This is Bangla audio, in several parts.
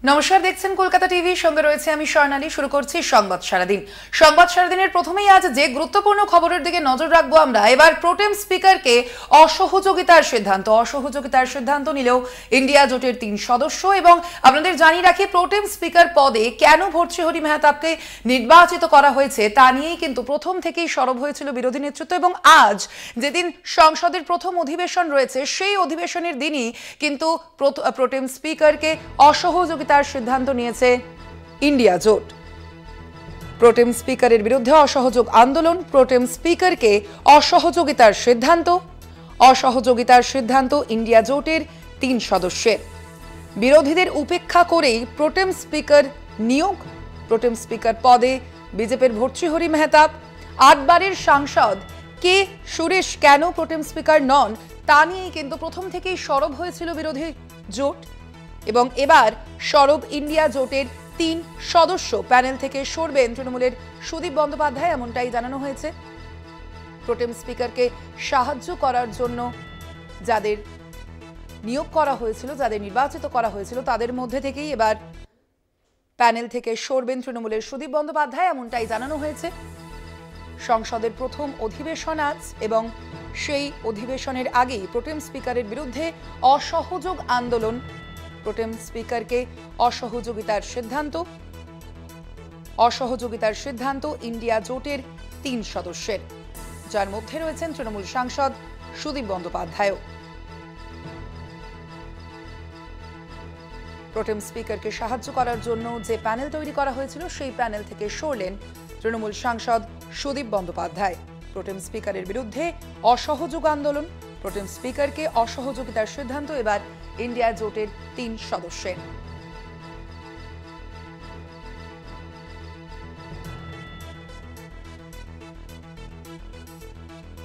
নমস্কার, দেখছেন কলকাতা টিভি। সঙ্গে রয়েছে আমি স্বর্ণালী। শুরু করছি সংবাদ সারাদিন। সংবাদ সারাদিনের প্রথমেই আজ যে গুরুত্বপূর্ণ খবরের দিকে নজর রাখবো আমরা। এবার প্রোটেম স্পিকারকে অসহযোগিতার সিদ্ধান্ত নিলেও ইন্ডিয়া জোটের 3 সদস্য। এবং আপনাদের জানিয়ে রাখি, প্রোটেম স্পিকার পদে কেন ভর্তৃহরি মেহতাবকে নির্বাচিত করা হয়েছে তা নিয়েই কিন্তু প্রথম থেকেই সরব হয়েছিল বিরোধী নেতৃত্ব। এবং আজ যেদিন সংসদের প্রথম অধিবেশন রয়েছে, সেই অধিবেশনের দিনই কিন্তু প্রোটেম স্পিকারকে অসহযোগিতার সিদ্ধান্ত নিয়েছে ইন্ডিয়া জোট। প্রোটেম স্পিকারের বিরুদ্ধে অসহযোগ আন্দোলন, প্রোটেম স্পিকারকে অসহযোগিতার সিদ্ধান্ত ইন্ডিয়া জোটের 3 সদস্যের। বিরোধীদের উপেক্ষা করেই প্রোটেম স্পিকার নিয়োগ। প্রোটেম স্পিকার পদে বিজেপির ভর্তৃহরি মেহতাব। 8 বারের সাংসদ কে সুরেশ কেন প্রোটেম স্পিকার নন তা নিয়েই কিন্তু প্রথম থেকেই সরব হয়েছিল বিরোধী জোট। এবং এবার সরব ইন্ডিয়া জোটের 3 সদস্য। প্যানেল থেকে সরবেন তৃণমূলের সুদীপ বন্দ্যোপাধ্যায়, এমনটাই জানানো হয়েছে। প্রোটেম স্পিকারকে সাহায্য করার জন্য যাদের নিয়োগ করা হয়েছিল, যাদের নির্বাচিত করা হয়েছিল, তাদের মধ্যে থেকেই এবার প্যানেল থেকে সরবেন তৃণমূলের সুদীপ বন্দ্যোপাধ্যায়, এমনটাই জানানো হয়েছে। সংসদের প্রথম অধিবেশন আজ, এবং সেই অধিবেশনের আগেই প্রোটেম স্পিকারের বিরুদ্ধে অসহযোগ আন্দোলন। প্রোটেম স্পিকারকে অসহযোগিতার সিদ্ধান্ত ইন্ডিয়া জোটের 3 সদস্যের, যার মধ্যে রয়েছেন তৃণমূল সাংসদ সুদীপ বন্দ্যোপাধ্যায়। প্রোটেম স্পিকারকে সাহায্য করার জন্য যে প্যানেল তৈরি করা হয়েছিল, সেই প্যানেল থেকে সরলেন তৃণমূল সাংসদ সুদীপ বন্দ্যোপাধ্যায়। প্রোটেম স্পিকারের বিরুদ্ধে অসহযোগ আন্দোলন, প্রোটেম স্পিকারকে অসহযোগিতার সিদ্ধান্ত এবার ইন্ডিয়া জোটের 3 সদস্যের।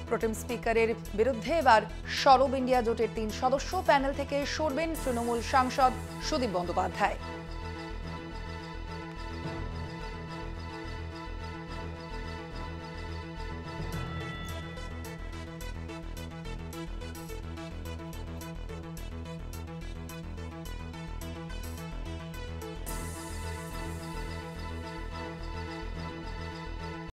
প্রোটেম স্পিকারের বিরুদ্ধে এবার সরব ইন্ডিয়া জোটের 3 সদস্য। প্যানেল থেকে সরবেন তৃণমূল সাংসদ সুদীপ বন্দ্যোপাধ্যায়।